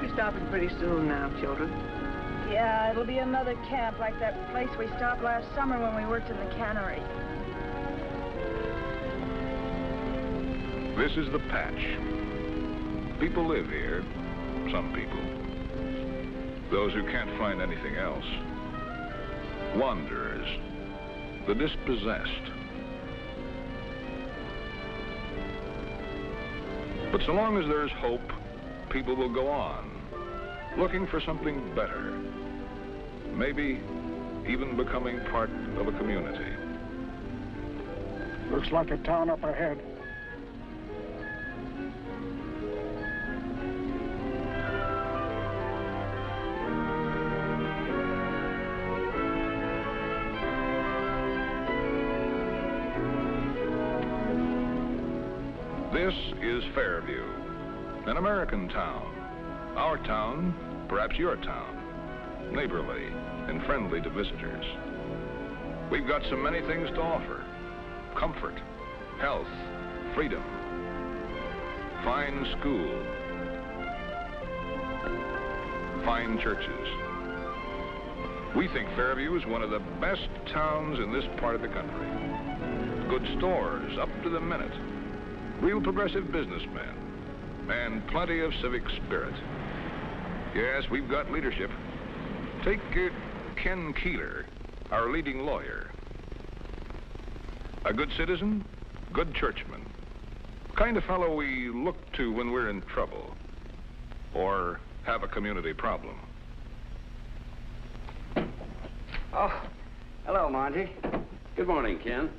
be stopping pretty soon now, children. Yeah, it'll be another camp like that place we stopped last summer when we worked in the cannery. This is the patch. People live here, some people. Those who can't find anything else. Wanderers, the dispossessed. But so long as there's hope, people will go on, looking for something better. Maybe even becoming part of a community. Looks like a town up ahead. This is Fairview, an American town. Our town, perhaps your town, neighborly and friendly to visitors. We've got so many things to offer. Comfort, health, freedom, fine school, fine churches. We think Fairview is one of the best towns in this part of the country. Good stores, up to the minute. Real progressive businessmen, and plenty of civic spirit. Yes, we've got leadership. Take Ken Keeler, our leading lawyer. A good citizen, good churchman. Kind of fellow we look to when we're in trouble or have a community problem. Oh, hello, Monty. Good morning, Ken.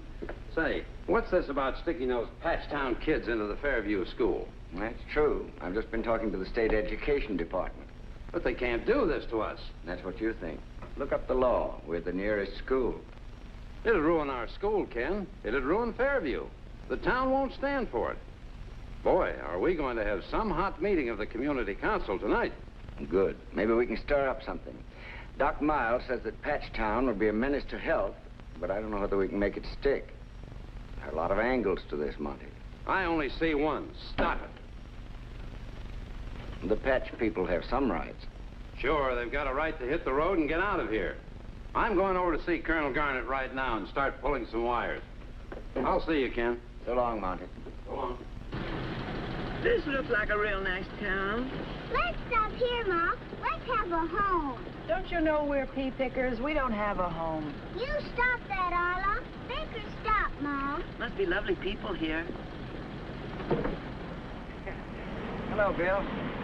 Say, what's this about sticking those Patchtown kids into the Fairview school? That's true. I've just been talking to the state education department. But they can't do this to us. That's what you think. Look up the law. We're the nearest school. It'll ruin our school, Ken. It'd ruin Fairview. The town won't stand for it. Boy, are we going to have some hot meeting of the community council tonight. Good. Maybe we can stir up something. Doc Miles says that Patchtown will be a menace to health, but I don't know whether we can make it stick. There are a lot of angles to this, Monty. I only see one. Stop it. The Patch people have some rights. Sure, they've got a right to hit the road and get out of here. I'm going over to see Colonel Garnett right now and start pulling some wires. I'll see you, Ken. So long, Monty. So long. This looks like a real nice town. Let's stop here, Ma. Let's have a home. Don't you know we're pea pickers? We don't have a home. You stop that, Arla. Baker, stop, Ma. Must be lovely people here. Hello, Bill.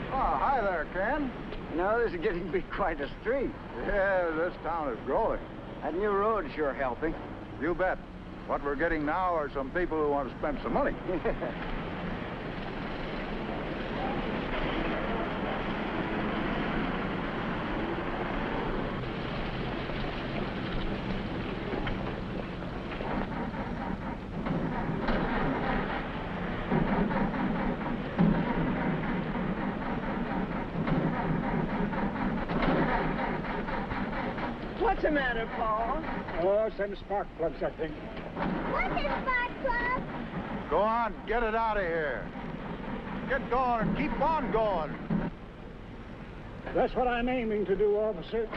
Oh, hi there, Ken. You know, this is getting to be quite a street. Yeah, this town is growing. That new road's sure helping. You bet. What we're getting now are some people who want to spend some money. What's the matter, Paul? Oh, some spark plugs, I think. What's a spark plug? Go on, get it out of here. Get going and keep on going. That's what I'm aiming to do, officer.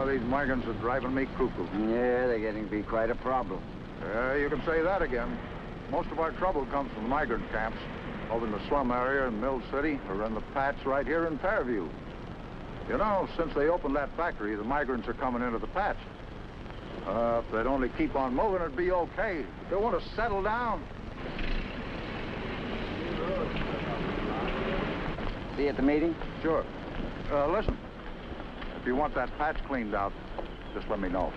These migrants are driving me cuckoo. Yeah, they're getting to be quite a problem. You can say that again. Most of our trouble comes from migrant camps over in the slum area in Mill City or in the patch right here in Fairview. You know, since they opened that factory, the migrants are coming into the patch. If they'd only keep on moving, it'd be okay. They want to settle down. See you at the meeting? Sure. Listen. If you want that patch cleaned out, just let me know.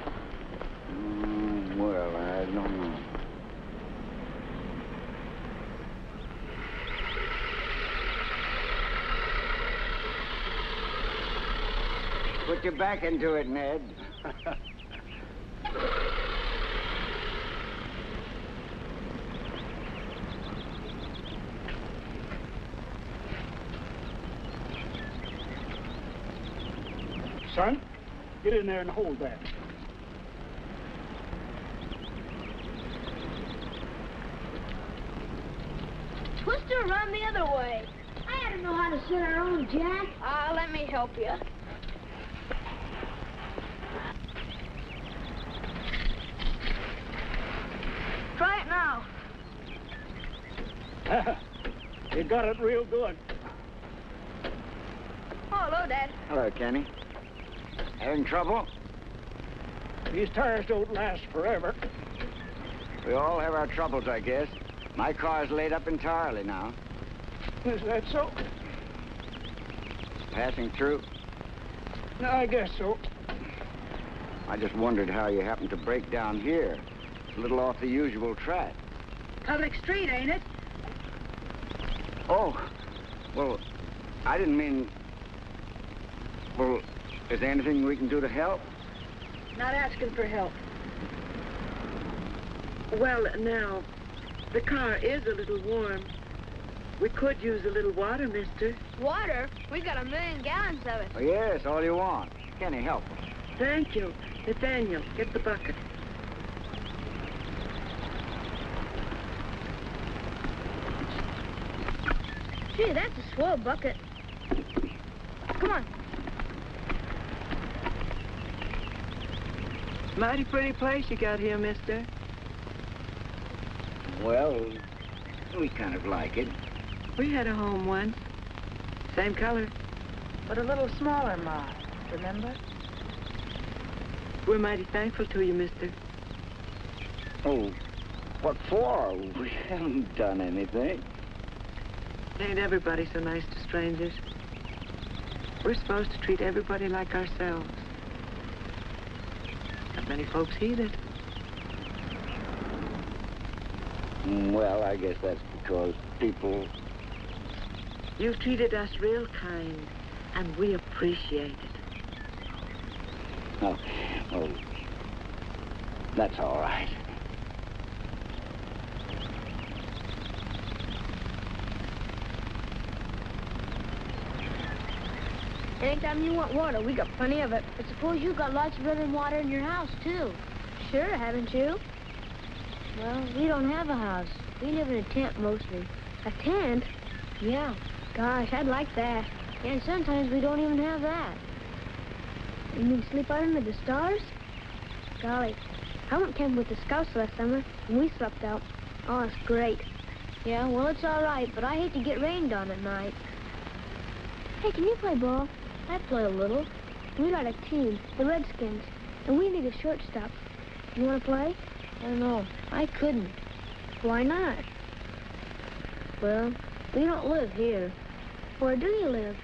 Well, I don't know. Put your back into it, Ned. Son, get in there and hold that. Twister, run the other way. I ought to know how to set our own, Jack. Let me help you. Try it now. You got it real good. Oh, hello, Dad. Hello, Kenny. Having trouble? These tires don't last forever. We all have our troubles, I guess. My car's laid up entirely now. Is that so? Passing through. I guess so. I just wondered how you happened to break down here. It's a little off the usual track. Public street, ain't it? Oh, well, I didn't mean... Well, is there anything we can do to help? Not asking for help. Well, now, the car is a little warm. We could use a little water, mister. Water? We got 1,000,000 gallons of it. Oh, yes, all you want. Kenny, help us. Thank you. Nathaniel, get the bucket. Gee, that's a swell bucket. Come on. Mighty pretty place you got here, mister. Well, we kind of like it. We had a home once. Same color. But a little smaller, Ma. Remember? We're mighty thankful to you, mister. Oh, what for? We haven't done anything. Ain't everybody so nice to strangers? We're supposed to treat everybody like ourselves. Not many folks heed it. Well, I guess that's because people... You've treated us real kind, and we appreciate it. Oh, well, that's all right. Anytime you want water, we got plenty of it. I suppose you got lots of running water in your house, too. Sure, haven't you? Well, we don't have a house. We live in a tent mostly. A tent? Yeah. Gosh, I'd like that. And sometimes we don't even have that. You mean sleep out under the stars? Golly, I went camping with the Scouts last summer, and we slept out. Oh, it's great. Yeah, well, it's all right, but I hate to get rained on at night. Hey, can you play ball? I play a little. We got a team, the Redskins, and we need a shortstop. You want to play? I don't know. I couldn't. Why not? Well, we don't live here. Where do you live?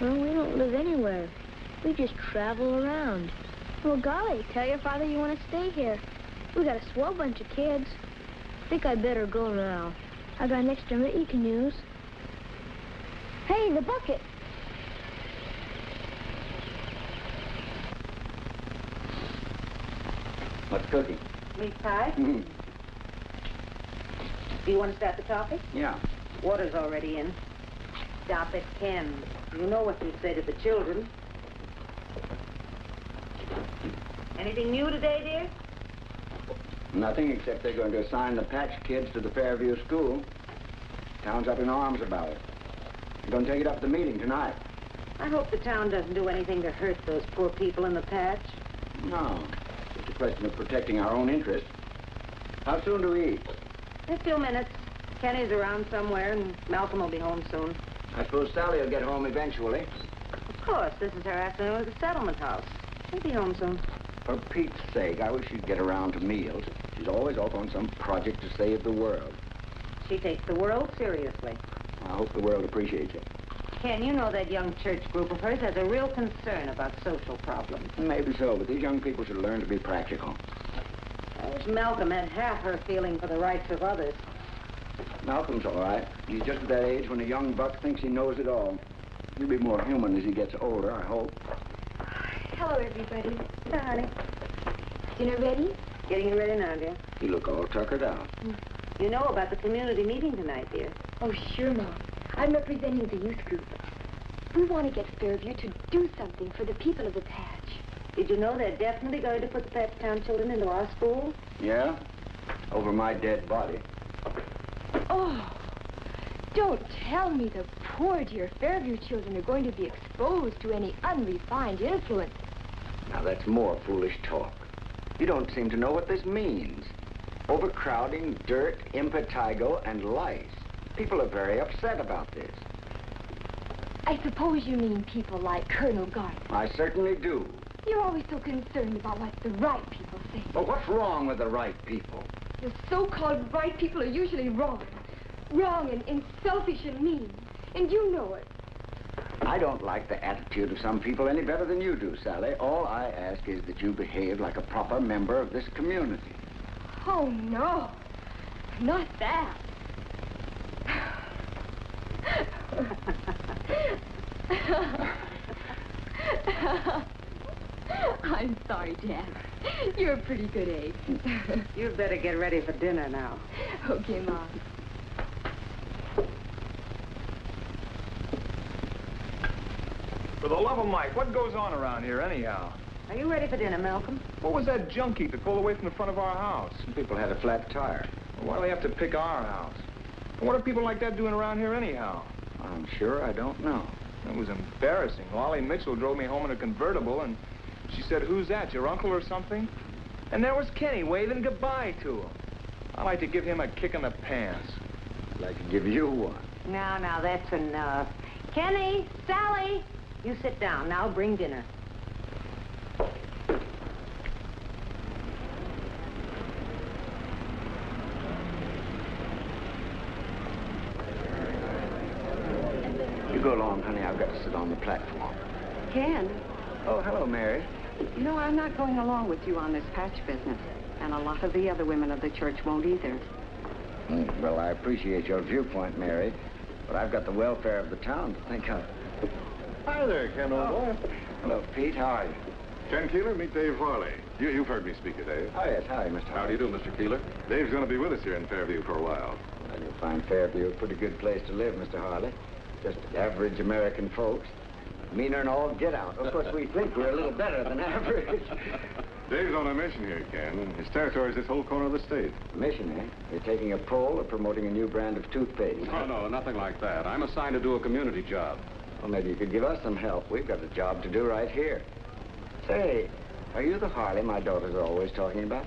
Well, we don't live anywhere. We just travel around. Well, golly, tell your father you want to stay here. We got a swell bunch of kids. I think I'd better go now. I got an extra mitt you can use. Hey, the bucket. What's cooking? Meat pie? Mm-hmm. Do you want to start the coffee? Yeah. Water's already in. Stop it, Ken. You know what you'd say to the children. Anything new today, dear? Nothing except they're going to assign the Patch kids to the Fairview school. Town's up in arms about it. They're going to take it up at the meeting tonight. I hope the town doesn't do anything to hurt those poor people in the patch. No. It's a question of protecting our own interests. How soon do we eat? In a few minutes. Kenny's around somewhere, and Malcolm will be home soon. I suppose Sallie will get home eventually. Of course, this is her afternoon at the settlement house. She'll be home soon. For Pete's sake, I wish she'd get around to meals. She's always off on some project to save the world. She takes the world seriously. I hope the world appreciates it. Ken, you know that young church group of hers has a real concern about social problems. Maybe so, but these young people should learn to be practical. I wish Malcolm had half her feeling for the rights of others. Malcolm's all right. He's just at that age when a young buck thinks he knows it all. He'll be more human as he gets older, I hope. Hello, everybody. Hi, honey. Dinner ready? Getting it ready now, dear. You look all tuckered out. You know about the community meeting tonight, dear. Oh, sure, Mom. I'm representing the youth group. We want to get Fairview to do something for the people of the patch. Did you know they're definitely going to put the Patchtown children into our school? Yeah? Over my dead body. Oh, don't tell me the poor dear Fairview children are going to be exposed to any unrefined influence. Now, that's more foolish talk. You don't seem to know what this means. Overcrowding, dirt, impetigo, and lice. People are very upset about this. I suppose you mean people like Colonel Gardner. I certainly do. You're always so concerned about what the right people say. But what's wrong with the right people? The so-called right people are usually wrong. Wrong and selfish and mean. And you know it. I don't like the attitude of some people any better than you do, Sally. All I ask is that you behave like a proper member of this community. Oh, no. Not that. I'm sorry, Jack. You're a pretty good egg. You'd better get ready for dinner now. Okay, Mom. For the love of Mike, what goes on around here anyhow? Are you ready for dinner, Malcolm? What was that junkie that pulled away from the front of our house? Some people had a flat tire. Why do they have to pick our house? And what are people like that doing around here anyhow? I'm sure I don't know. It was embarrassing. Lolly Mitchell drove me home in a convertible, and she said, "Who's that, your uncle or something?" And there was Kenny waving goodbye to him. I'd like to give him a kick in the pants. I'd like to give you one. Now, that's enough. Kenny, Sallie, you sit down. Now bring dinner. You go along, honey. I've got to sit on the platform. Ken, Oh, hello, Mary. you know I'm not going along with you on this patch business. And a lot of the other women of the church won't either. Well, I appreciate your viewpoint, Mary, but I've got the welfare of the town to think of. Hi there, Ken, old boy. Hello, Pete. How are you? Ken Keeler, meet Dave Harley. You've heard me speak of Dave. Oh, yes. Hi, Mr. How do you do, Mr. Keeler? Dave's going to be with us here in Fairview for a while. Well, you'll find Fairview a pretty good place to live, Mr. Harley. Just average American folks. Meaner than all get out. Of course, we think we're a little better than average. Dave's on a mission here, Ken. His territory is this whole corner of the state. Mission, eh? You're taking a poll or promoting a new brand of toothpaste? Oh, no, nothing like that. I'm assigned to do a community job. Well, maybe you could give us some help. We've got a job to do right here. Say, are you the Harley my daughters are always talking about?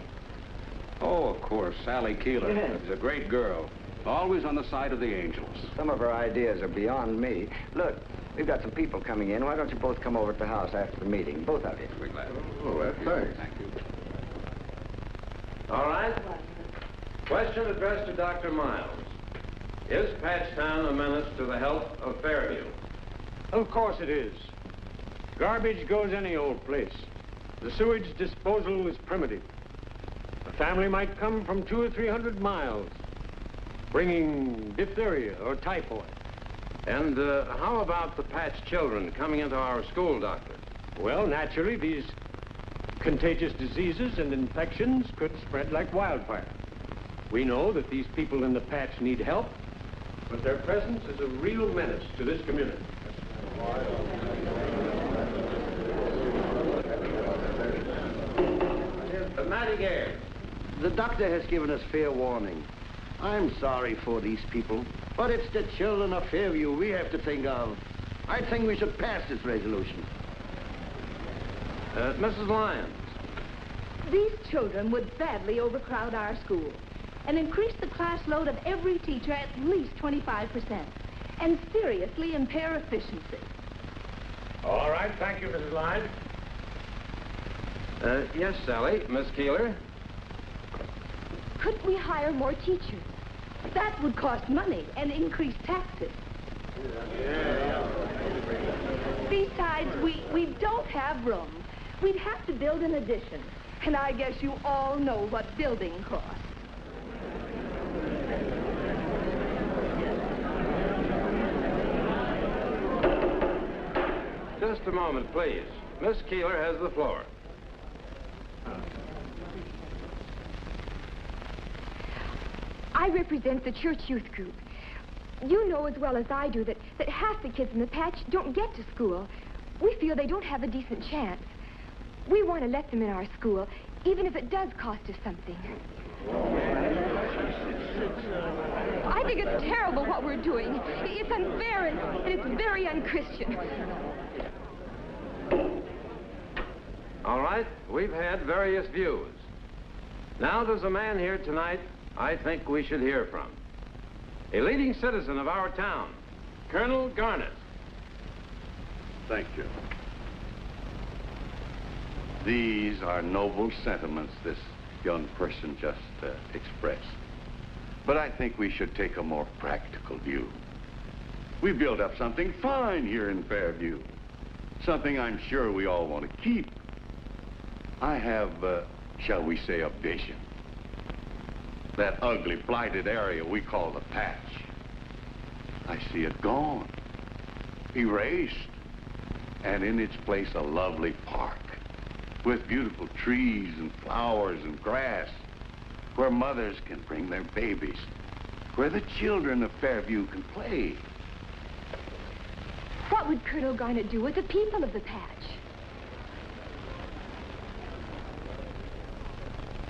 Oh, of course, Sallie Keeler. Yeah. She's a great girl. Always on the side of the angels. Some of her ideas are beyond me. Look, we've got some people coming in. Why don't you both come over to the house after the meeting? Both of you. We're glad. Oh, thanks. Thank you. All right. Question addressed to Dr. Miles. Is Patchtown a menace to the health of Fairview? Of course it is. Garbage goes any old place. The sewage disposal is primitive. A family might come from 200 or 300 miles, bringing diphtheria or typhoid. And how about the Patch children coming into our school, Doctor? Well, naturally, these contagious diseases and infections could spread like wildfire. We know that these people in the patch need help, but their presence is a real menace to this community. Matty Gare. The doctor has given us fair warning. I'm sorry for these people, but it's the children of Fairview we have to think of. I think we should pass this resolution. Mrs. Lyons. These children would badly overcrowd our school and increase the class load of every teacher at least 25% and seriously impair efficiency. All right, thank you, Mrs. Lyons. Yes, Sallie. Miss Keeler? Couldn't we hire more teachers? That would cost money and increase taxes. Besides, we don't have room. We'd have to build an addition. And I guess you all know what building costs. Just a moment, please. Miss Keeler has the floor. I represent the church youth group. you know as well as I do that half the kids in the patch don't get to school. We feel they don't have a decent chance. We want to let them in our school, even if it does cost us something. I think it's terrible what we're doing. It's unfair and it's very unchristian. All right, we've had various views. Now there's a man here tonight I think we should hear from. A leading citizen of our town, Colonel Garnett. Thank you. These are noble sentiments this young person just expressed. But I think we should take a more practical view. We built up something fine here in Fairview. Something I'm sure we all want to keep. I have, shall we say, a vision. That ugly, blighted area we call the patch. I see it gone, erased, and in its place a lovely park with beautiful trees and flowers and grass, where mothers can bring their babies, where the children of Fairview can play. What would Colonel Garnett do with the people of the patch?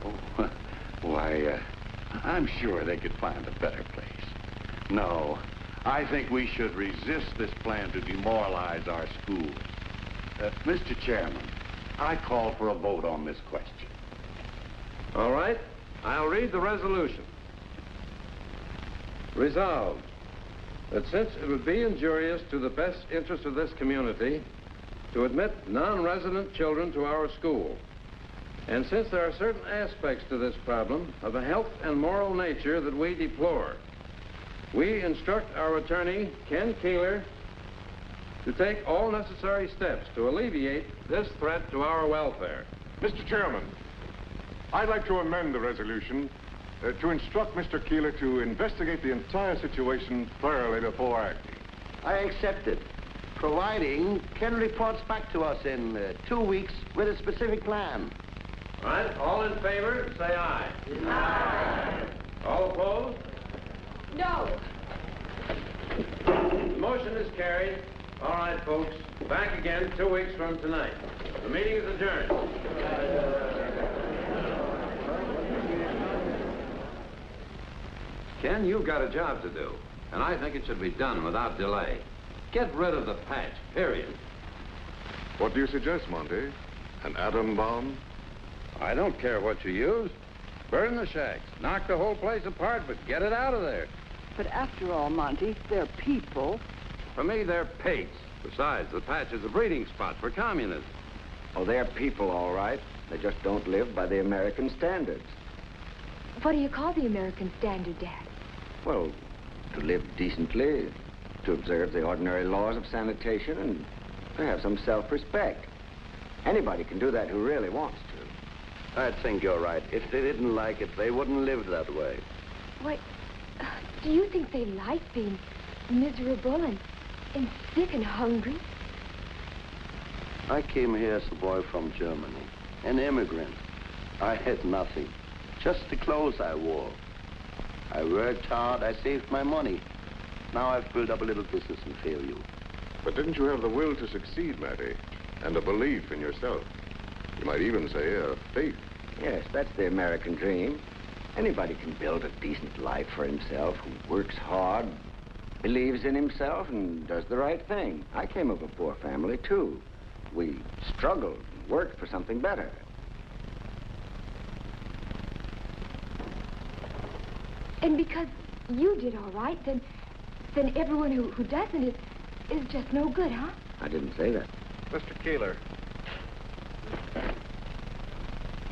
Oh, why, I'm sure they could find a better place. No, I think we should resist this plan to demoralize our schools. Mr. Chairman, I call for a vote on this question. All right, I'll read the resolution. Resolved, that since it would be injurious to the best interest of this community to admit non-resident children to our school, and since there are certain aspects to this problem of a health and moral nature that we deplore, we instruct our attorney, Ken Keeler, to take all necessary steps to alleviate this threat to our welfare. Mr. Chairman, I'd like to amend the resolution to instruct Mr. Keeler to investigate the entire situation thoroughly before acting. I accept it, providing Ken reports back to us in 2 weeks with a specific plan. All right, all in favor, say aye. Aye. All opposed? No. The motion is carried. All right, folks, back again 2 weeks from tonight. The meeting is adjourned. Ken, you've got a job to do, and I think it should be done without delay. Get rid of the patch, period. What do you suggest, Monty? An atom bomb? I don't care what you use. Burn the shacks, knock the whole place apart, but get it out of there. But after all, Monty, they're people. For me, they're pigs. Besides, the patch is a breeding spot for communism. Oh, they're people, all right. They just don't live by the American standards. What do you call the American standard, Dad? Well, to live decently, to observe the ordinary laws of sanitation, and to have some self-respect. Anybody can do that who really wants to. I think you're right. If they didn't like it, they wouldn't live that way. Why, do you think they like being miserable and sick and hungry? I came here as a boy from Germany, an immigrant. I had nothing, just the clothes I wore. I worked hard, I saved my money. Now I've built up a little business in Fairview. But didn't you have the will to succeed, Matty? And a belief in yourself? You might even say a faith. Yes, that's the American dream. Anybody can build a decent life for himself who works hard, believes in himself, and does the right thing. I came of a poor family, too. We struggled and worked for something better. And because you did all right, then everyone who doesn't is just no good, huh? I didn't say that. Mr. Keeler,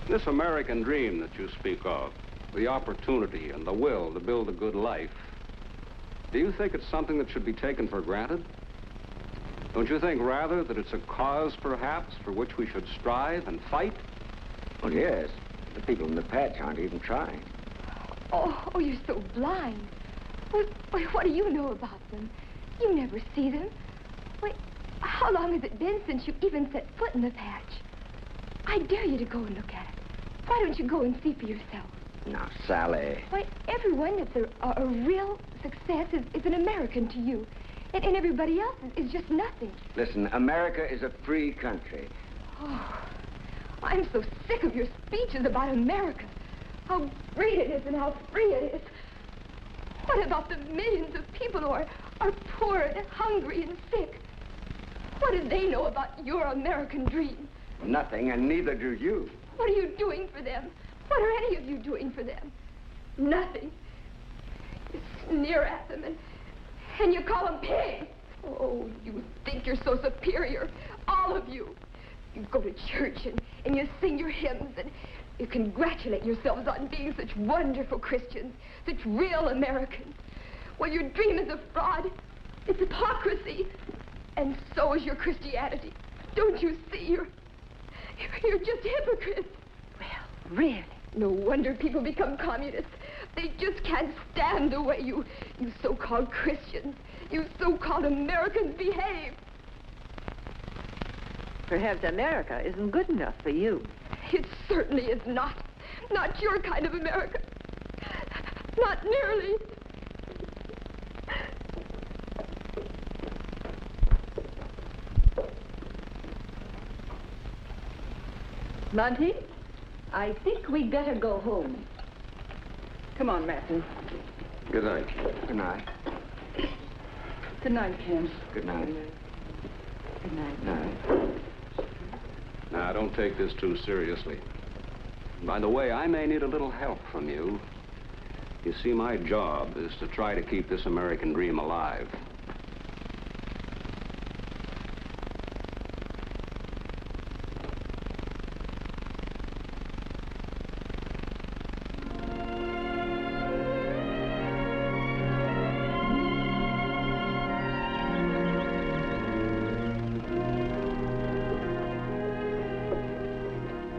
this American dream that you speak of, the opportunity and the will to build a good life, do you think it's something that should be taken for granted? Don't you think, rather, that it's a cause, perhaps, for which we should strive and fight? Well, yes. The people in the patch aren't even trying. Oh, you're so blind. What do you know about them? You never see them. Wait, how long has it been since you even set foot in the patch? I dare you to go and look at it. Why don't you go and see for yourself? Now, Sallie. Why, everyone that's a real success is an American to you. And everybody else is just nothing. Listen, America is a free country. Oh, I'm so sick of your speeches about America. How great it is and how free it is. What about the millions of people who are poor and hungry and sick? What do they know about your American dream? Nothing, and neither do you. What are you doing for them? What are any of you doing for them? Nothing. You sneer at them and you call them pigs. Oh, you think you're so superior, all of you. You go to church and you sing your hymns and you congratulate yourselves on being such wonderful Christians, such real Americans. Well, your dream is a fraud. It's hypocrisy. And so is your Christianity. Don't you see? You're just hypocrites. Well, really? No wonder people become communists. They just can't stand the way you so-called Christians, you so-called Americans behave. Perhaps America isn't good enough for you. It certainly is not. Not your kind of America. Not nearly. Monty, I think we'd better go home. Come on, Matthew. Good night. Good night. Good night, Ken. Good night. Good night. Night. Now, don't take this too seriously. By the way, I may need a little help from you. You see, my job is to try to keep this American dream alive.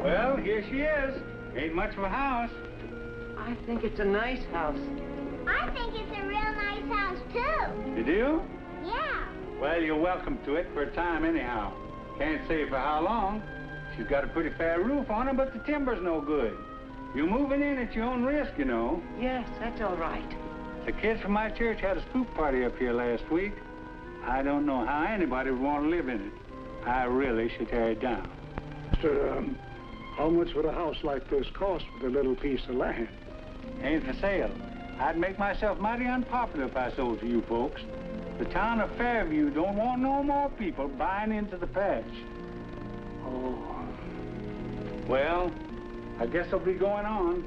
Well, here she is. Ain't much of a house. I think it's a nice house. I think it's a real nice house, too. You do? Yeah. Well, you're welcome to it for a time anyhow. Can't say for how long. She's got a pretty fair roof on her, but the timber's no good. You're moving in at your own risk, you know. Yes, that's all right. The kids from my church had a spook party up here last week. I don't know how anybody would want to live in it. I really should tear it down. Mr. How much would a house like this cost with a little piece of land? Ain't for sale. I'd make myself mighty unpopular if I sold to you folks. The town of Fairview don't want no more people buying into the patch. Oh. Well, I guess I'll be going on.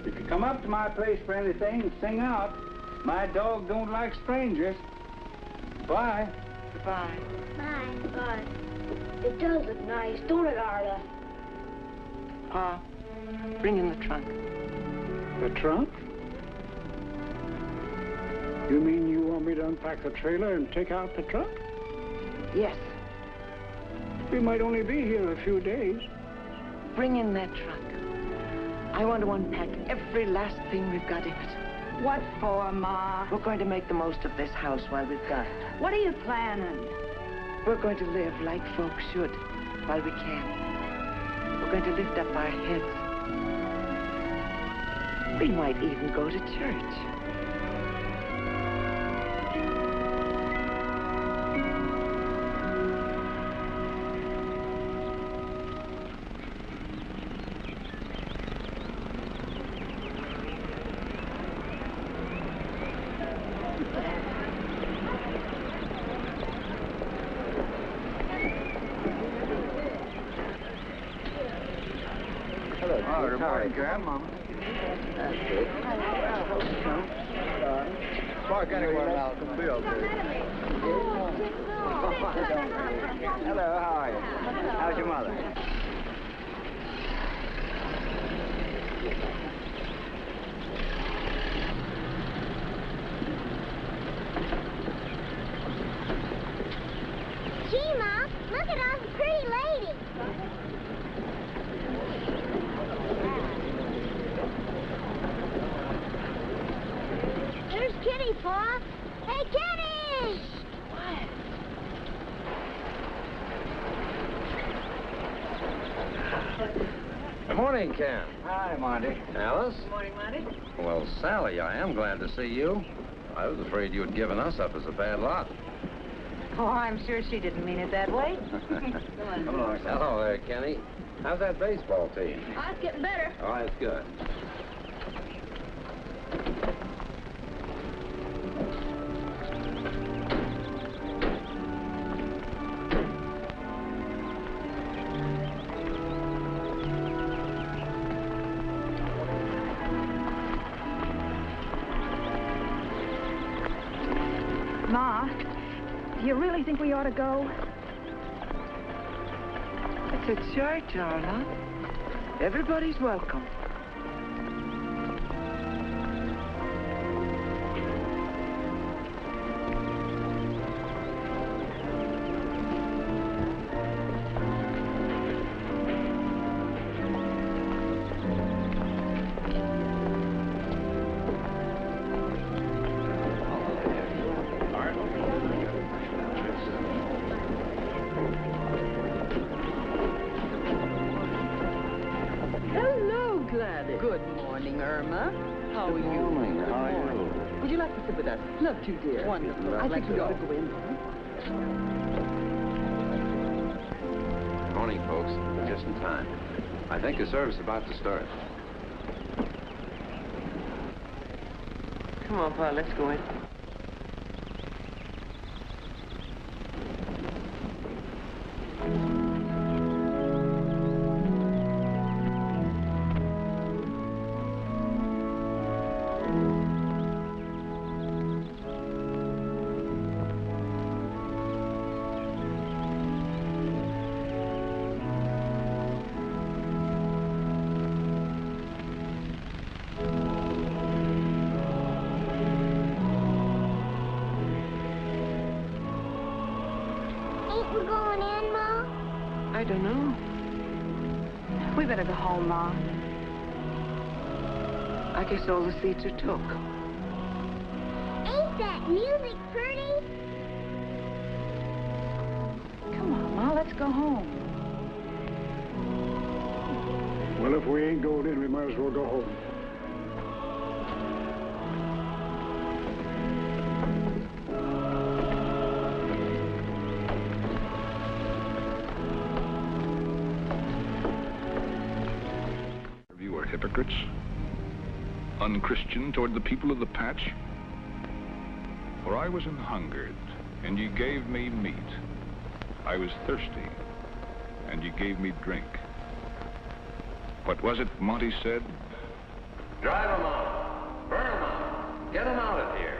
If you come up to my place for anything, sing out. My dog don't like strangers. Bye. Goodbye. Bye. Bye. It does look nice, don't it, Arla? Pa, bring in the trunk. The trunk? You mean you want me to unpack the trailer and take out the trunk? Yes. We might only be here a few days. Bring in that trunk. I want to unpack every last thing we've got in it. What for, Ma? We're going to make the most of this house while we've got it. What are you planning? We're going to live like folks should while we can. We're going to lift up our heads. We might even go to church. Good morning, Ken. Park anywhere now, it'll be okay. Hello, how are you? How's your mother? Gee, Mom, look at all the pretty ladies. There's Kitty, Pa. Hey, Kitty! What? Morning, Ken. Hi, Monty. Alice? Good morning, Monty. Well, Sallie, I am glad to see you. I was afraid you had given us up as a bad lot. Oh, I'm sure she didn't mean it that way. Come on. Hello there, Kenny. How's that baseball team? Oh, it's getting better. Oh, that's good. Ma, do you really think we ought to go? It's a church, Arla. Everybody's welcome. Good morning, Irma. How are you? Good morning. How are you? Would you like to sit with us? Love to, dear. Wonderful. I think we ought to go in. Morning, folks. Just in time. I think the service is about to start. Come on, Pa, let's go in. We're going in, Ma? I don't know. We better go home, Ma. I guess all the seats are took. Ain't that music pretty? Come on, Ma, let's go home. Well, if we ain't going in, we might as well go home. You are hypocrites, unchristian toward the people of the patch. For I was an hungered, and ye gave me meat. I was thirsty, and ye gave me drink. What was it Monty said? Drive them out. Burn them out. Get them out of here.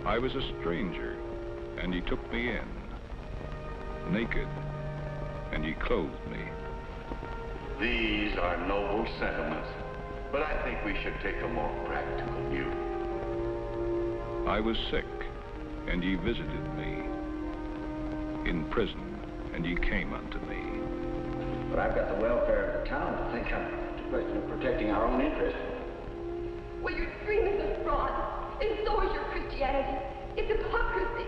I was a stranger, and ye took me in. Naked, and ye clothed me. These are noble sentiments, but I think we should take a more practical view. I was sick, and ye visited me. In prison, and ye came unto me. But I've got the welfare of the town to think of. It's a question of protecting our own interests. Well, your dream is a fraud, and so is your Christianity. It's hypocrisy.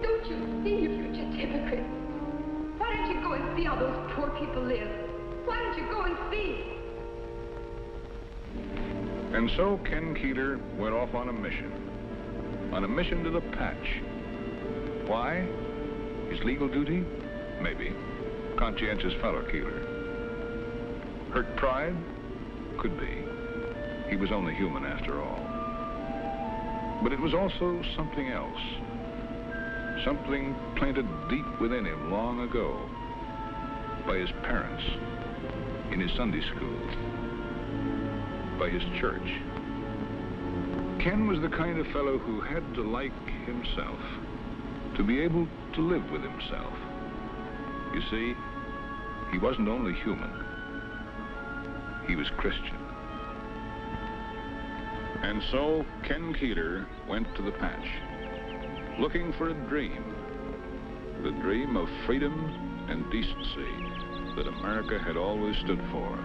Don't you see you're just hypocrites? Why don't you go and see how those poor people live? Why don't you go and see? And so Ken Keeler went off on a mission. On a mission to the patch. Why? His legal duty? Maybe. Conscientious fellow, Keeler. Hurt pride? Could be. He was only human after all. But it was also something else. Something planted deep within him long ago by his parents, in his Sunday school, by his church. Ken was the kind of fellow who had to like himself, to be able to live with himself. You see, he wasn't only human, he was Christian. And so Ken Keeler went to the patch, looking for a dream, the dream of freedom and decency that America had always stood for.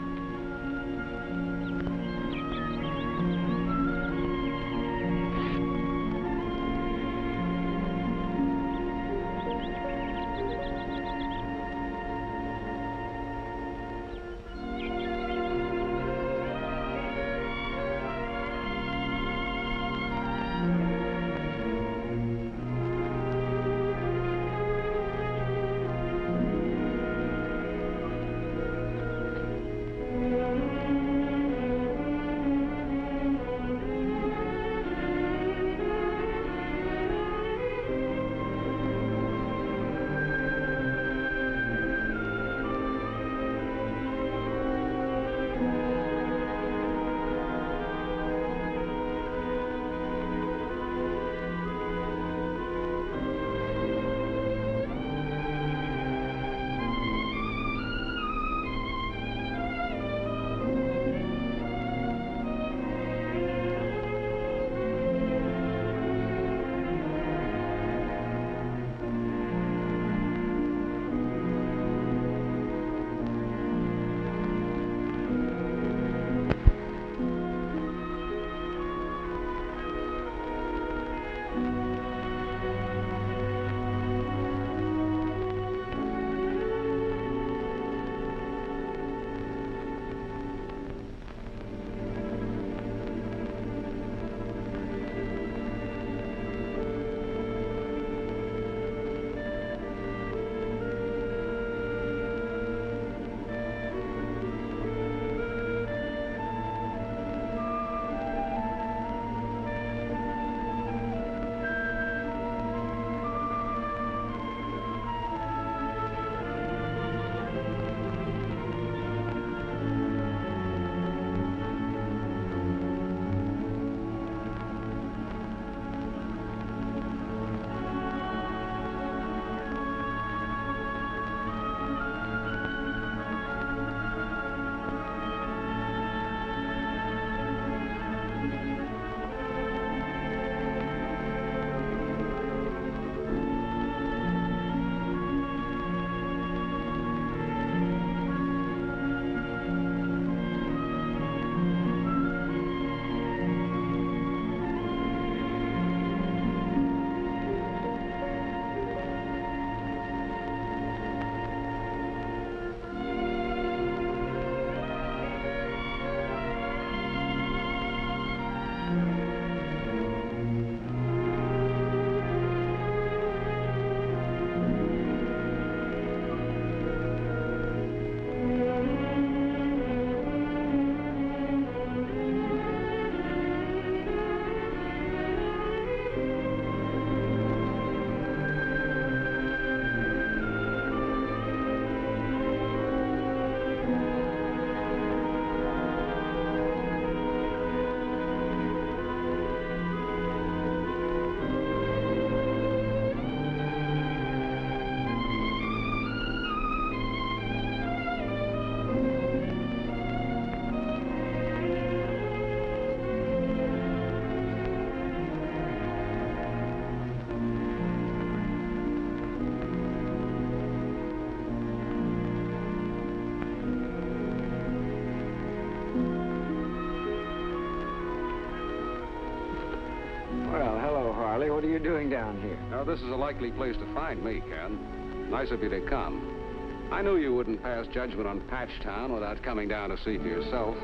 doing down here? Now, this is a likely place to find me, Ken. Nice of you to come. I knew you wouldn't pass judgment on Patchtown without coming down to see for yourself.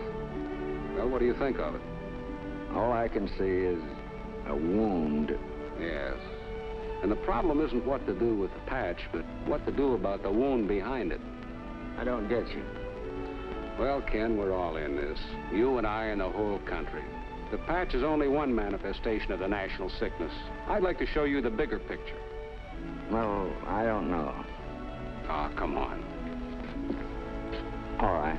Well, what do you think of it? All I can see is a wound. Yes. And the problem isn't what to do with the patch, but what to do about the wound behind it. I don't get you. Well, Ken, we're all in this. You and I and the whole country. The patch is only one manifestation of the national sickness. I'd like to show you the bigger picture. Well, I don't know. Oh, come on. All right.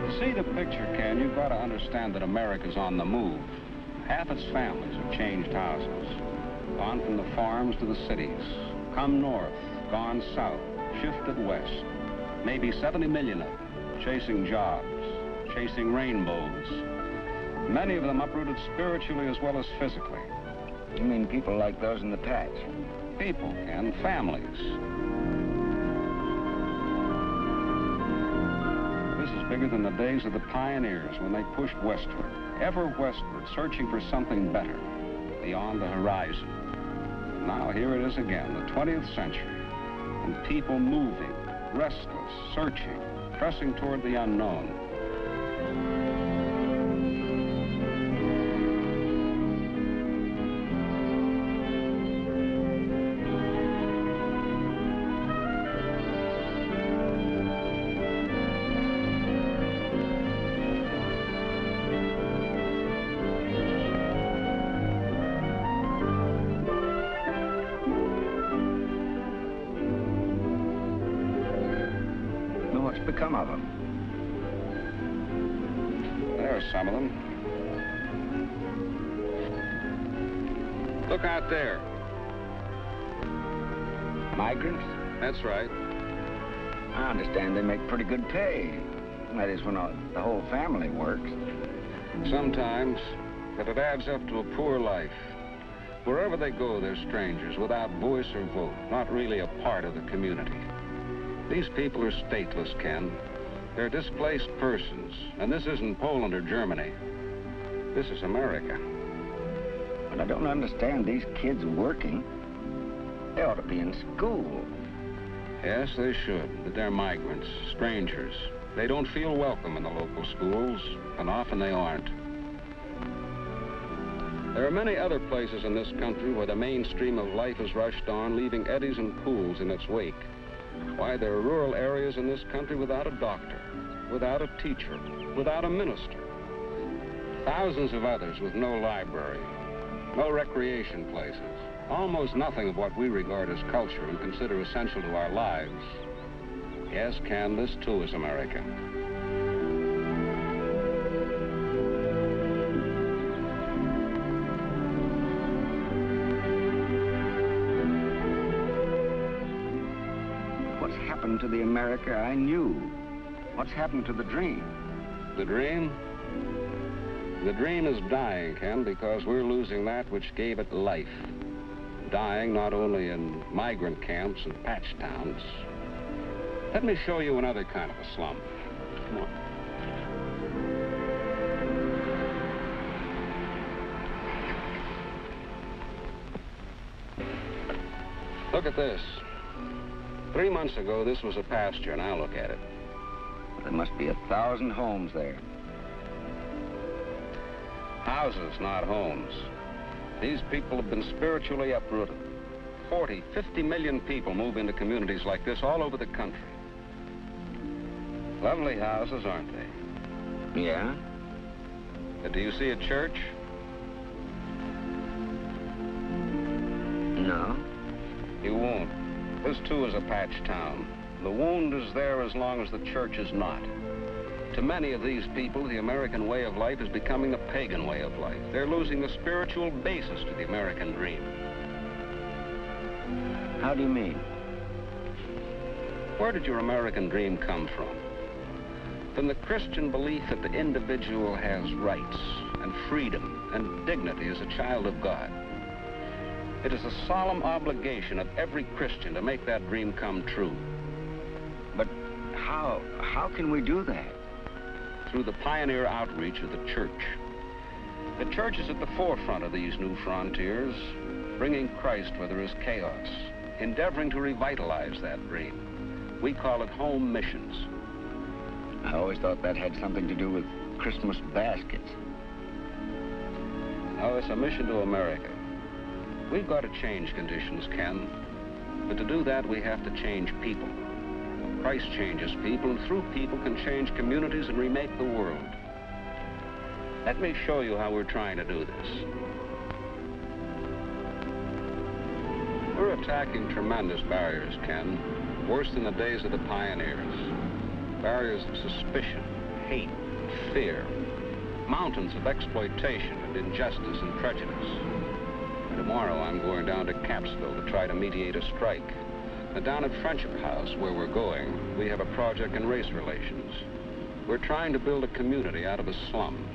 To see the picture, Ken, you've got to understand that America's on the move. Half its families have changed houses, gone from the farms to the cities, come north, gone south, shifted west. Maybe 70 million of them, chasing jobs, chasing rainbows. Many of them uprooted spiritually as well as physically. You mean people like those in the patch? People, Ken, families. This is bigger than the days of the pioneers when they pushed westward, ever westward, searching for something better, beyond the horizon. Now here it is again, the 20th century, and people moving, restless, searching, pressing toward the unknown. Become of them? There's some of them. Look out there. Migrants? That's right. I understand they make pretty good pay. That is, when the whole family works. Sometimes, but it adds up to a poor life. Wherever they go, they're strangers, without voice or vote, not really a part of the community. These people are stateless, Ken. They're displaced persons, and this isn't Poland or Germany. This is America. But I don't understand these kids working. They ought to be in school. Yes, they should, but they're migrants, strangers. They don't feel welcome in the local schools, and often they aren't. There are many other places in this country where the mainstream of life has rushed on, leaving eddies and pools in its wake. Why, there are rural areas in this country without a doctor, without a teacher, without a minister. Thousands of others with no library, no recreation places, almost nothing of what we regard as culture and consider essential to our lives. Yes, Ken, this too is America. To the America I knew. What's happened to the dream? The dream? The dream is dying, Ken, because we're losing that which gave it life. Dying not only in migrant camps and patch towns. Let me show you another kind of a slum. Come on. Look at this. 3 months ago, this was a pasture. Now look at it. There must be 1,000 homes there. Houses, not homes. These people have been spiritually uprooted. 40, 50 million people move into communities like this all over the country. Lovely houses, aren't they? Yeah? Do you see a church? No. You won't. This, too, is a patch town. The wound is there as long as the church is not. To many of these people, the American way of life is becoming the pagan way of life. They're losing the spiritual basis to the American dream. How do you mean? Where did your American dream come from? From the Christian belief that the individual has rights and freedom and dignity as a child of God. It is a solemn obligation of every Christian to make that dream come true. How can we do that? Through the pioneer outreach of the church. The church is at the forefront of these new frontiers, bringing Christ where there is chaos, endeavoring to revitalize that dream. We call it home missions. I always thought that had something to do with Christmas baskets. No, it's a mission to America. We've got to change conditions, Ken. But to do that, we have to change people. Christ changes people, and through people can change communities and remake the world. Let me show you how we're trying to do this. We're attacking tremendous barriers, Ken, worse than the days of the pioneers. Barriers of suspicion, hate, fear, mountains of exploitation and injustice and prejudice. Tomorrow I'm going down to Capsville to try to mediate a strike. And down at Friendship House, where we're going, we have a project in race relations. We're trying to build a community out of a slum.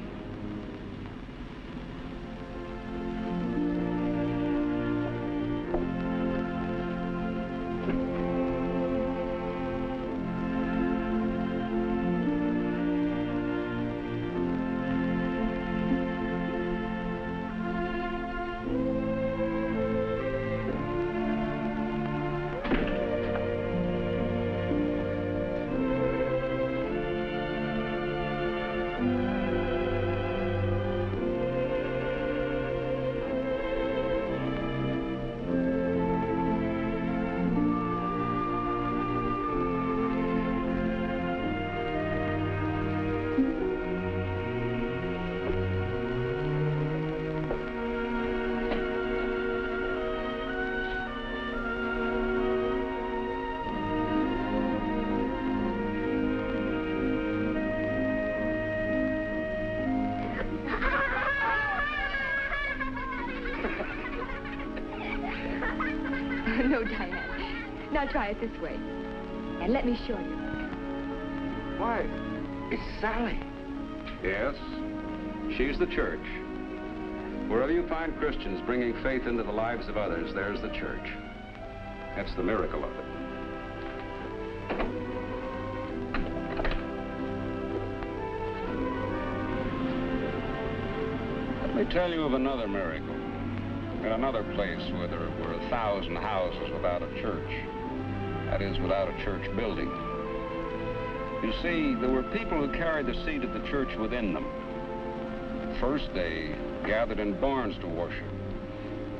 No, Diane. Now try it this way. And let me show you. Why, it's Sallie. Yes, she's the church. Wherever you find Christians bringing faith into the lives of others, there's the church. That's the miracle of it. Let me tell you of another miracle. In another place where there were 1,000 houses without a church. That is, without a church building. You see, there were people who carried the seed of the church within them. First, they gathered in barns to worship.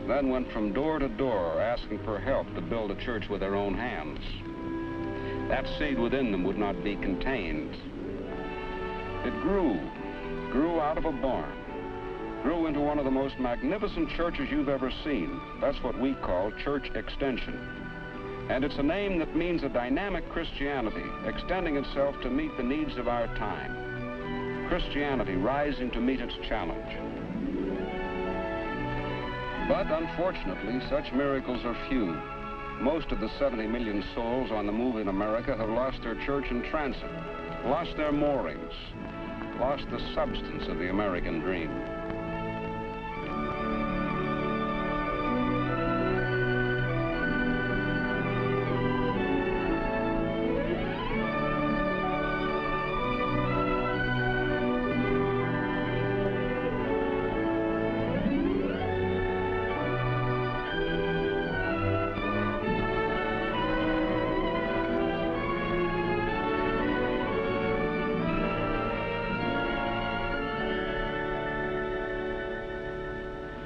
Then went from door to door asking for help to build a church with their own hands. That seed within them would not be contained. It grew out of a barn. Grew into one of the most magnificent churches you've ever seen. That's what we call church extension. And it's a name that means a dynamic Christianity, extending itself to meet the needs of our time. Christianity rising to meet its challenge. But unfortunately, such miracles are few. Most of the 70 million souls on the move in America have lost their church in transit, lost their moorings, lost the substance of the American dream.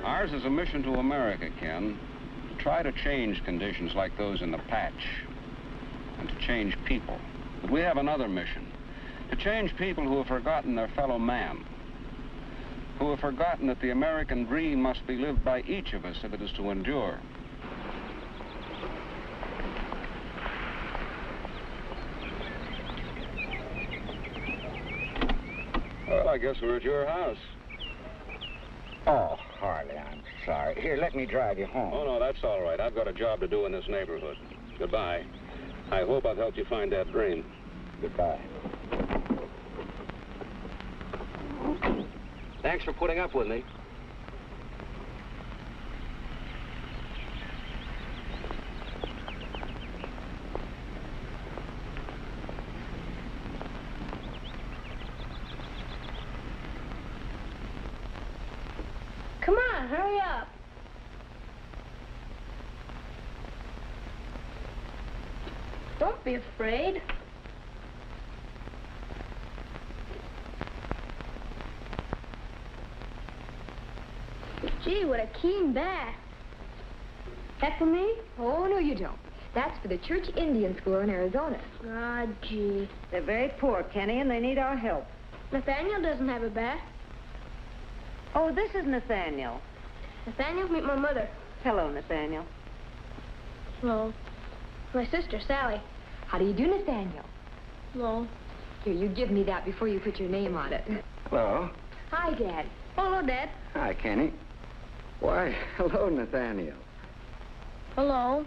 Ours is a mission to America, Ken, to try to change conditions like those in the patch and to change people. But we have another mission, to change people who have forgotten their fellow man, who have forgotten that the American dream must be lived by each of us if it is to endure. Well, I guess we're at your house. Oh, Harley, I'm sorry. Here, let me drive you home. Oh, no, that's all right. I've got a job to do in this neighborhood. Goodbye. I hope I've helped you find that dream. Goodbye. Thanks for putting up with me. hurry up. Don't be afraid. Gee, what a keen bat. That for me? Oh, no, you don't. That's for the Church Indian School in Arizona. Ah, gee. They're very poor, Kenny, and they need our help. Nathaniel doesn't have a bat. Oh, this is Nathaniel. Nathaniel, meet my mother. Hello, Nathaniel. Hello. My sister, Sallie. How do you do, Nathaniel? Hello. Here, you give me that before you put your name on it. Hello. Hi, Dad. Hello, Dad. Hi, Kenny. Why, hello, Nathaniel. Hello.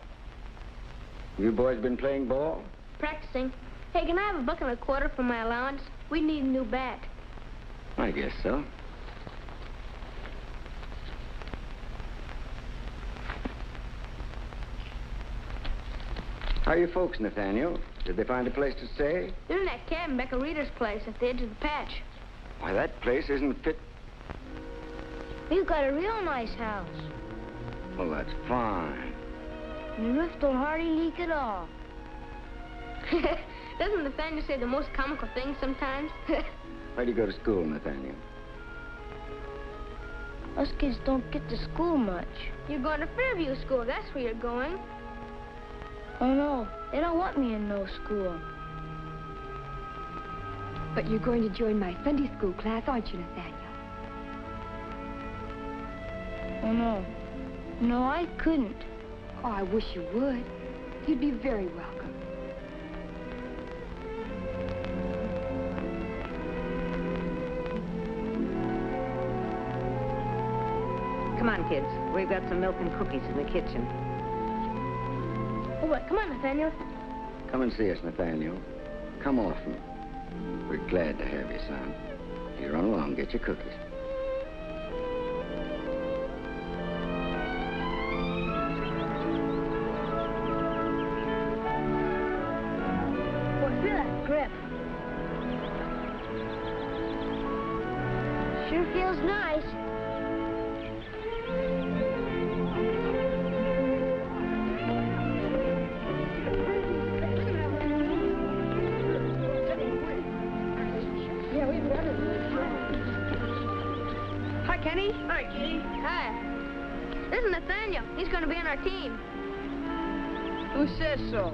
You boys been playing ball? Practicing. Hey, can I have $1.25 for my allowance? We need a new bat. I guess so. How are your folks, Nathaniel? Did they find a place to stay? They're in that cabin back of Rita's place at the edge of the patch. Why, that place isn't fit. We've got a real nice house. Well, that's fine. The roof don't hardly leak at all. Doesn't Nathaniel say the most comical things sometimes? Where do you go to school, Nathaniel? Us kids don't get to school much. You're going to Fairview school, that's where you're going. Oh, no. They don't want me in no school. But you're going to join my Sunday school class, aren't you, Nathaniel? Oh, no. No, I couldn't. Oh, I wish you would. You'd be very welcome. Come on, kids. We've got some milk and cookies in the kitchen. Oh, what? Come on, Nathaniel. Come and see us, Nathaniel. Come often. We're glad to have you, son. You run along, get your cookies. Boy, feel that grip. Sure feels nice. Kenny? Hi, Kenny. Hi. This is Nathaniel. He's going to be on our team. Who says so?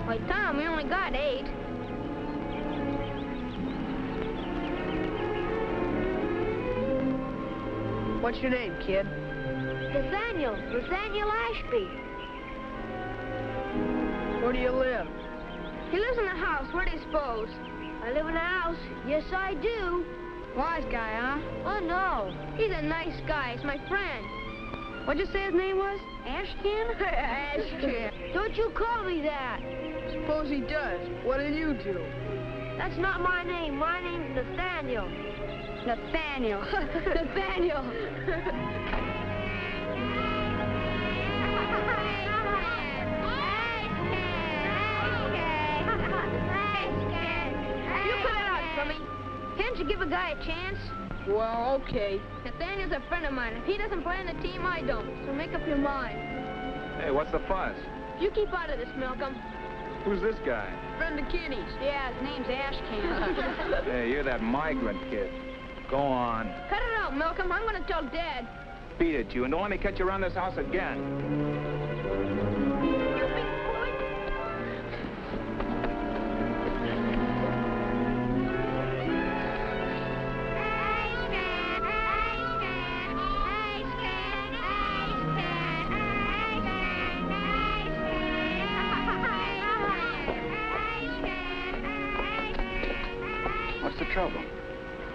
Why, Tom, we only got 8. What's your name, kid? Nathaniel. Nathaniel Ashby. Where do you live? He lives in a house. Where do you suppose? I live in a house. Yes, I do. Wise guy, huh? Oh, no. He's a nice guy. He's my friend. What'd you say his name was? Ashkin? Ashkin. Don't you call me that. Suppose he does. What'll you do? That's not my name. My name's Nathaniel. Nathaniel. Nathaniel. You put it out for me. Can't you give a guy a chance? Well, okay. Nathaniel's a friend of mine. If he doesn't play on the team, I don't. So make up your mind. Hey, what's the fuss? You keep out of this, Malcolm. Who's this guy? Friend of Kenny's. Yeah, his name's Ashcan. Hey, you're that migrant kid. Go on. Cut it out, Malcolm. I'm going to tell Dad. Beat it, you, and don't let me catch you around this house again. Trouble?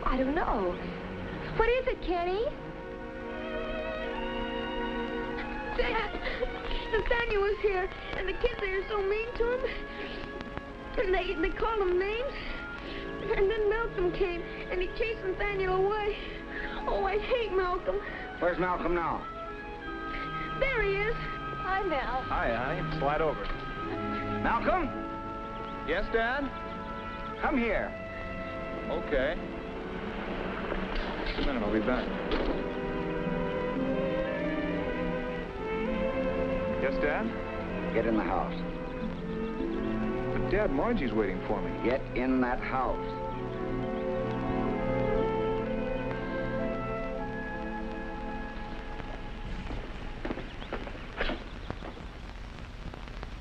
I don't know. What is it, Kenny? Dad, Nathaniel was here, and the kids there are so mean to him. And they called him names. And then Malcolm came, and he chased Nathaniel away. Oh, I hate Malcolm. Where's Malcolm now? There he is. Hi, Mal. Hi, honey. Slide over. Malcolm? Yes, Dad? Come here. Okay. Just a minute, I'll be back. Yes, Dad? Get in the house. But, Dad, Margie's waiting for me. Get in that house.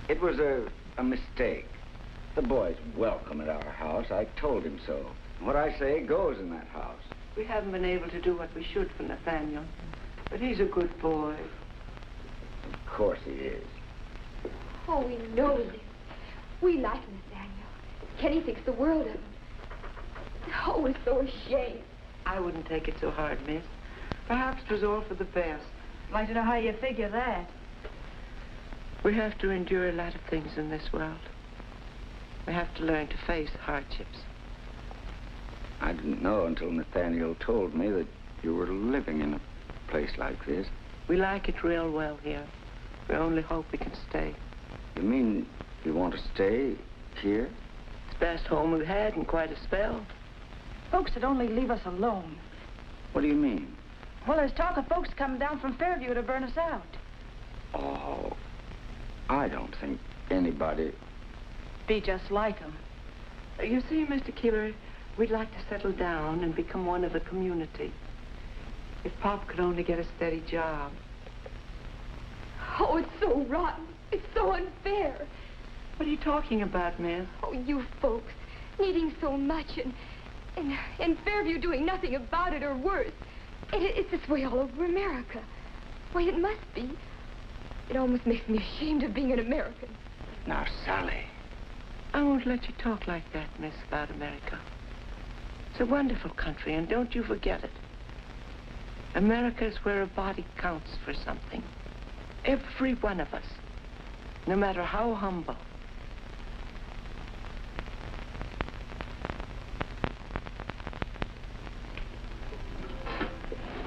It was a mistake. The boy's welcome at our house. I told him so. What I say goes in that house. We haven't been able to do what we should for Nathaniel, but he's a good boy. Of course he is. Oh, we know this. We like Nathaniel. Kenny thinks the world of him. Oh, we're so ashamed. I wouldn't take it so hard, miss. Perhaps it was all for the best. I'd like to know how you figure that. We have to endure a lot of things in this world. We have to learn to face hardships. I didn't know until Nathaniel told me that you were living in a place like this. We like it real well here. We only hope we can stay. You mean you want to stay here? It's the best home we've had in quite a spell. Folks would only leave us alone. What do you mean? Well, there's talk of folks coming down from Fairview to burn us out. Oh, I don't think anybody... Be just like them. You see, Mr. Keeler, we'd like to settle down and become one of the community. If Pop could only get a steady job. Oh, it's so rotten. It's so unfair. What are you talking about, miss? Oh, you folks needing so much and Fairview doing nothing about it or worse. It's this way all over America. Why, it must be. It almost makes me ashamed of being an American. Now, Sallie. I won't let you talk like that, miss, about America. It's a wonderful country, and don't you forget it. America is where a body counts for something. Every one of us, no matter how humble.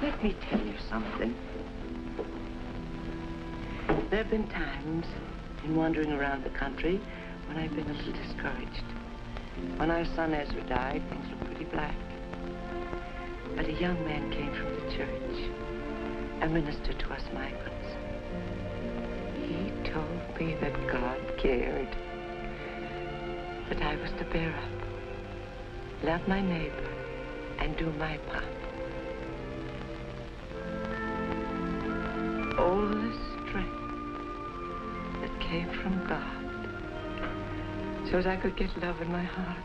Let me tell you something. There have been times in wandering around the country when I've been a little discouraged. When our son Ezra died, things looked pretty black. But a young man came from the church, a minister to us migrants. He told me that God cared, that I was to bear up, love my neighbor, and do my part. All the strength that came from God, so that I could get love in my heart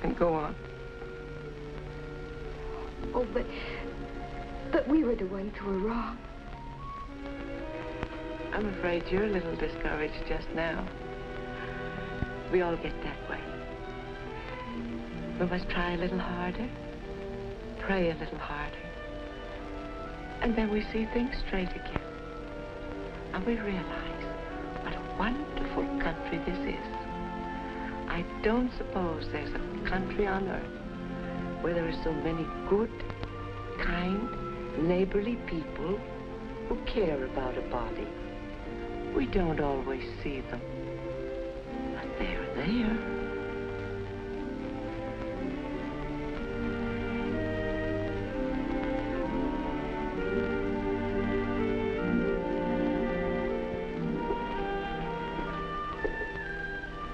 and go on. Oh, but we were the ones who were wrong. I'm afraid you're a little discouraged just now. We all get that way. We must try a little harder, pray a little harder, and then we see things straight again. And we realize what a wonderful country this is. I don't suppose there's a country on earth where there are so many good, kind, neighborly people who care about a body. We don't always see them, but they're there.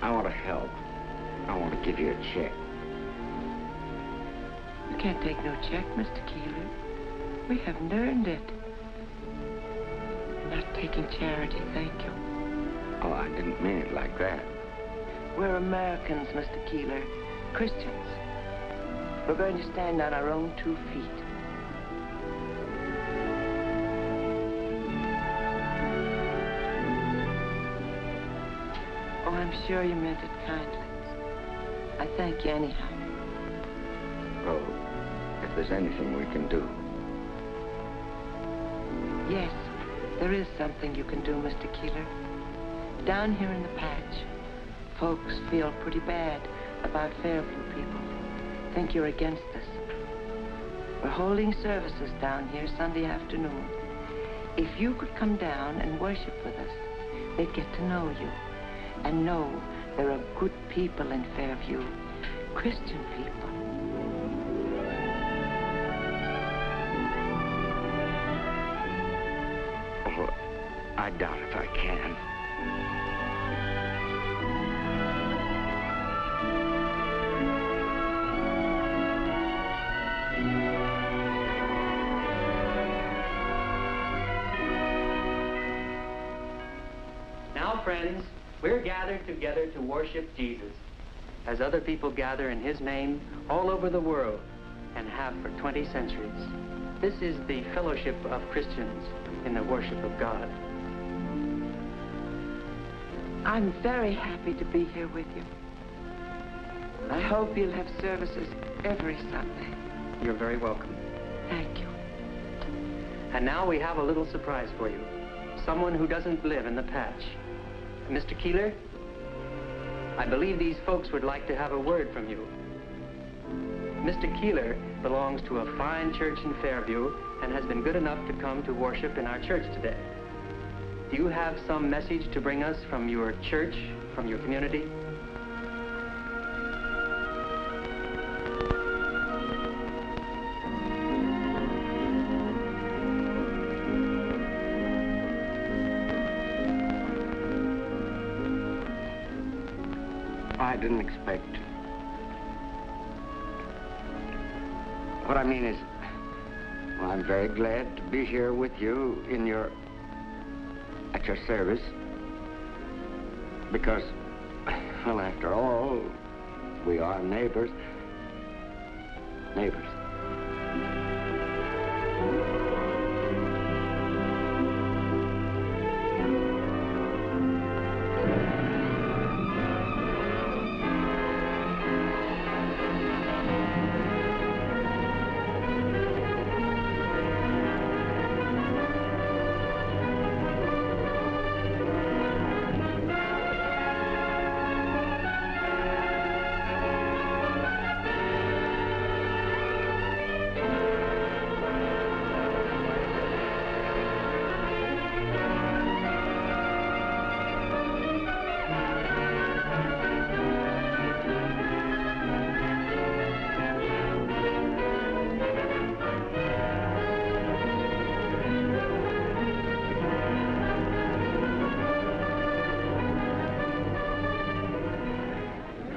I want to help. I want to give you a check. You can't take no check, Mr. Keeler. We haven't earned it. I'm not taking charity, thank you. Oh, I didn't mean it like that. We're Americans, Mr. Keeler. Christians. We're going to stand on our own 2 feet. Oh, I'm sure you meant it kindly. I thank you anyhow. Oh, if there's anything we can do. Yes, there is something you can do, Mr. Keeler. Down here in the patch, folks feel pretty bad about Fairview people. Think you're against us. We're holding services down here Sunday afternoon. If you could come down and worship with us, they'd get to know you and know there are good people in Fairview, Christian people. I doubt if I can. Now, friends, we're gathered together to worship Jesus, as other people gather in his name all over the world and have for 20 centuries. This is the fellowship of Christians in the worship of God. I'm very happy to be here with you. I hope you'll have services every Sunday. You're very welcome. Thank you. And now we have a little surprise for you. Someone who doesn't live in the patch. Mr. Keeler, I believe these folks would like to have a word from you. Mr. Keeler belongs to a fine church in Fairview and has been good enough to come to worship in our church today. Do you have some message to bring us from your church, from your community? I didn't expect. What I mean is, well, I'm very glad to be here with you at your service. Because, well, after all, we are neighbors. Neighbors.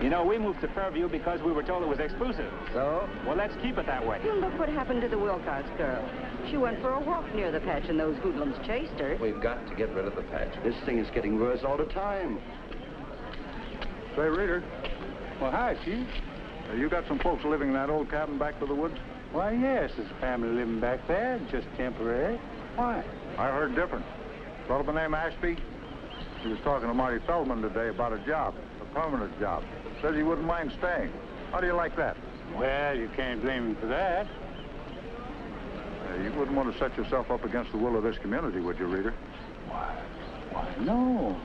You know, we moved to Fairview because we were told it was exclusive. So? Well, let's keep it that way. Well, look what happened to the Wilcox girl. She went for a walk near the patch and those hoodlums chased her. We've got to get rid of the patch. This thing is getting worse all the time. Say, Reader, Well, hi, Chief. you got some folks living in that old cabin back to the woods? Why, yes, there's a family living back there, just temporary. Why? I heard different. Fellow by the name Ashby. He was talking to Marty Feldman today about a job, a permanent job. Says he wouldn't mind staying. How do you like that? Well, you can't blame him for that. You wouldn't want to set yourself up against the will of this community, would you, Reader? Why, no.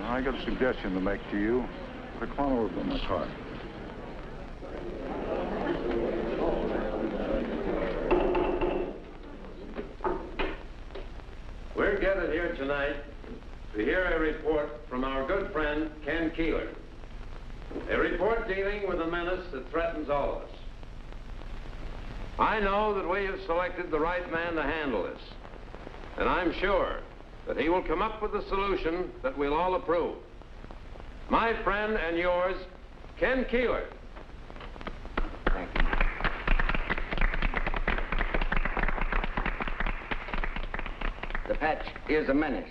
I got a suggestion to make to you. Come on over to my car. We're gathered here tonight to hear a report from our good friend, Ken Keeler. A report dealing with a menace that threatens all of us. I know that we have selected the right man to handle this, and I'm sure that he will come up with a solution that we'll all approve. My friend and yours, Ken Keeler. Thank you. The patch is a menace.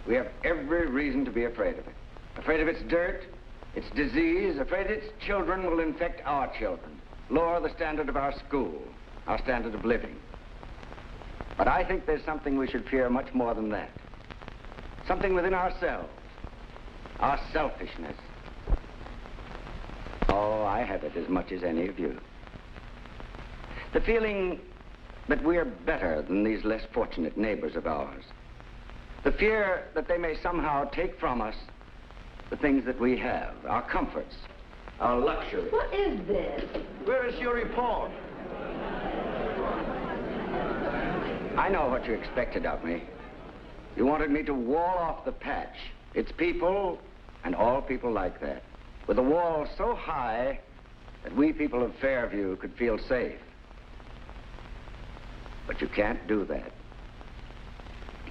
We have every reason to be afraid of it. Afraid of its dirt, its disease, afraid its children will infect our children, lower the standard of our school, our standard of living. But I think there's something we should fear much more than that. Something within ourselves, our selfishness. Oh, I have it as much as any of you. The feeling that we're better than these less fortunate neighbors of ours. The fear that they may somehow take from us the things that we have, our comforts, our luxury. What is this? Where is your report? I know what you expected of me. You wanted me to wall off the patch, its people, and all people like that, with a wall so high that we people of Fairview could feel safe. But you can't do that.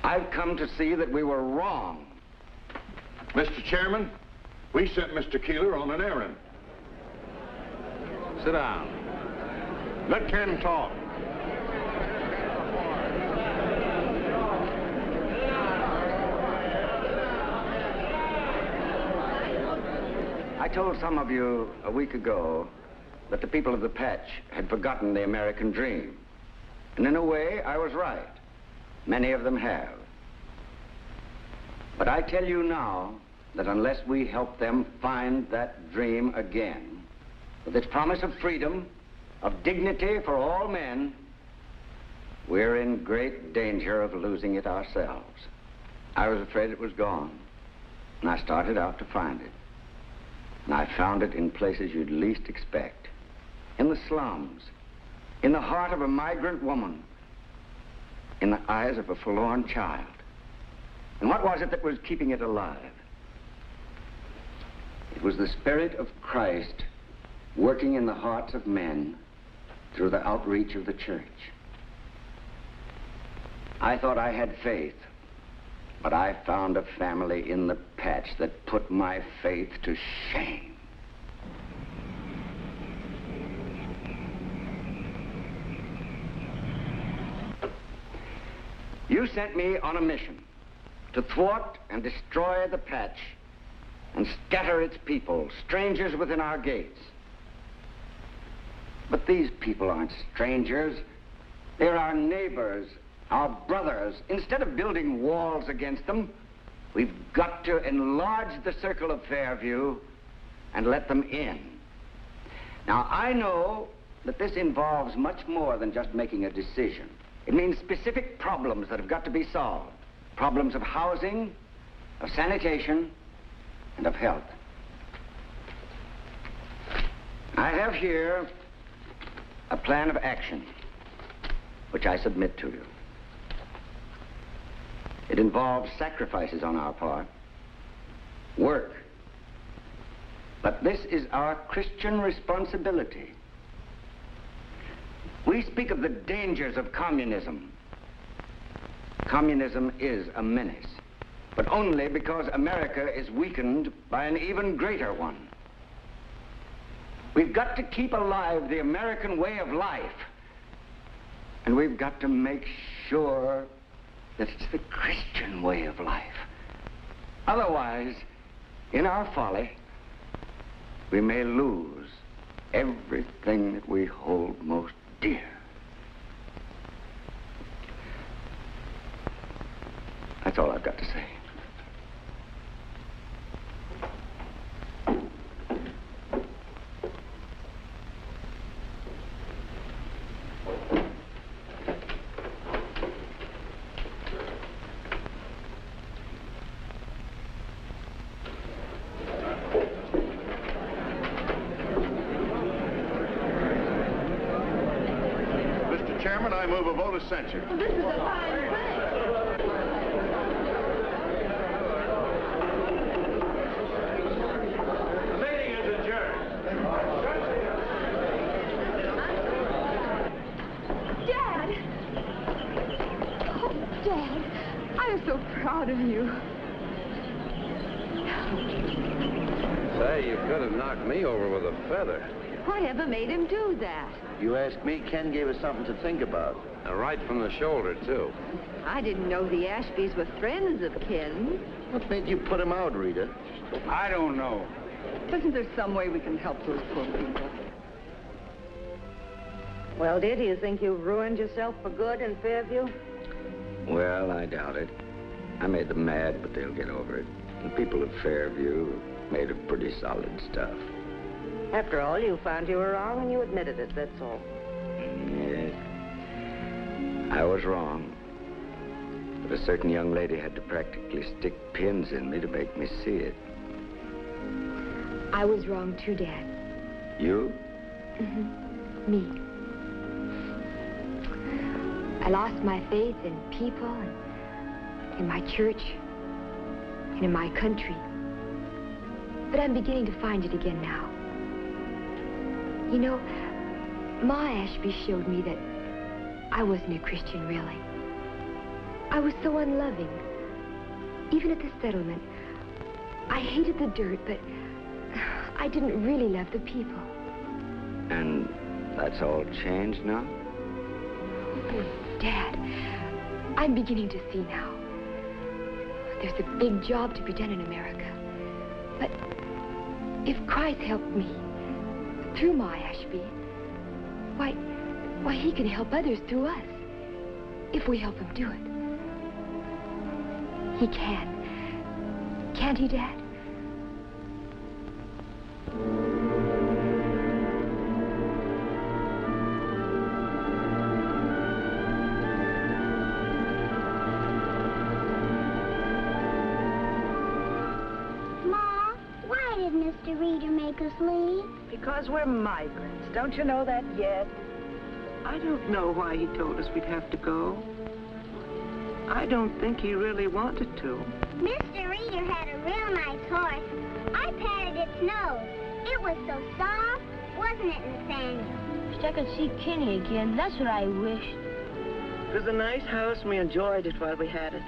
I've come to see that we were wrong. Mr. Chairman, we sent Mr. Keeler on an errand. Sit down. Let Ken talk. I told some of you a week ago that the people of the patch had forgotten the American dream. And in a way, I was right. Many of them have. But I tell you now that unless we help them find that dream again, with its promise of freedom, of dignity for all men, we're in great danger of losing it ourselves. I was afraid it was gone, and I started out to find it. And I found it in places you'd least expect. In the slums, in the heart of a migrant woman, in the eyes of a forlorn child. And what was it that was keeping it alive? It was the Spirit of Christ working in the hearts of men through the outreach of the church. I thought I had faith, but I found a family in the patch that put my faith to shame. You sent me on a mission to thwart and destroy the patch and scatter its people, strangers within our gates. But these people aren't strangers. They're our neighbors, our brothers. Instead of building walls against them, we've got to enlarge the circle of Fairview and let them in. Now, I know that this involves much more than just making a decision. It means specific problems that have got to be solved. Problems of housing, of sanitation, and of health. I have here a plan of action, which I submit to you. It involves sacrifices on our part, work. But this is our Christian responsibility. We speak of the dangers of communism. Communism is a menace, but only because America is weakened by an even greater one. We've got to keep alive the American way of life, and we've got to make sure that it's the Christian way of life. Otherwise, in our folly, we may lose everything that we hold most dear. That's all I've got to say. I move a vote of censure. This is a fine thing. The meeting is adjourned. Dad! Oh, Dad, I am so proud of you. Say, you could have knocked me over with a feather. Whatever made him do that? You ask me, Ken gave us something to think about. Right from the shoulder, too. I didn't know the Ashbys were friends of Ken's. What made you put him out, Rita? I don't know. Isn't there some way we can help those poor people? Well, dear, do you think you've ruined yourself for good in Fairview? Well, I doubt it. I made them mad, but they'll get over it. The people of Fairview are made of pretty solid stuff. After all, you found you were wrong and you admitted it, that's all. Yes. I was wrong. But a certain young lady had to practically stick pins in me to make me see it. I was wrong too, Dad. You? Mm-hmm. Me. I lost my faith in people and in my church and in my country. But I'm beginning to find it again now. You know, Ma Ashby showed me that I wasn't a Christian, really. I was so unloving. Even at the settlement, I hated the dirt, but I didn't really love the people. And that's all changed now? Oh, Dad, I'm beginning to see now. There's a big job to be done in America. But if Christ helped me through my Ashby, why, he can help others through us, if we help him do it. He can. Can't he, Dad? Ma, why did Mr. Reader make us leave? Because we're migrants. Don't you know that yet? I don't know why he told us we'd have to go. I don't think he really wanted to. Mr. Reader had a real nice horse. I patted its nose. It was so soft, wasn't it, Nathaniel? Wish I could see Kenny again. That's what I wished. It was a nice house, and we enjoyed it while we had it.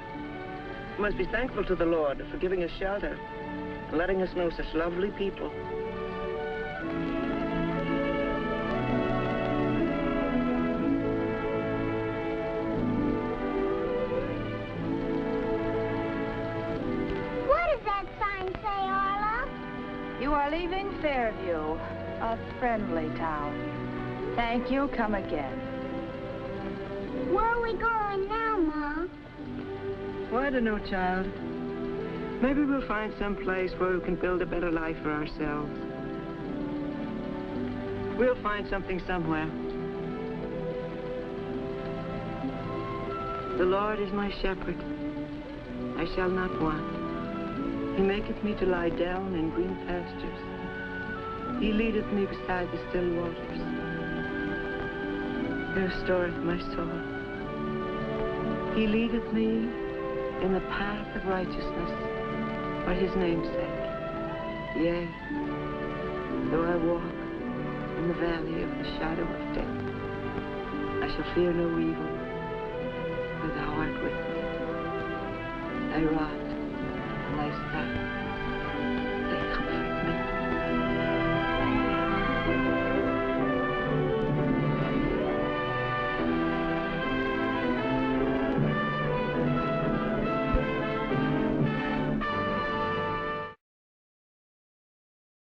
We must be thankful to the Lord for giving us shelter and letting us know such lovely people. You are leaving Fairview, a friendly town. Thank you, come again. Where are we going now, Ma? Well, I don't know, child. Maybe we'll find some place where we can build a better life for ourselves. We'll find something somewhere. The Lord is my shepherd. I shall not want. He maketh me to lie down in green pastures. He leadeth me beside the still waters. He restoreth my soul. He leadeth me in the path of righteousness for his name's sake. Yea, though I walk in the valley of the shadow of death, I shall fear no evil, for thou art with me. Thy rod and thy staff,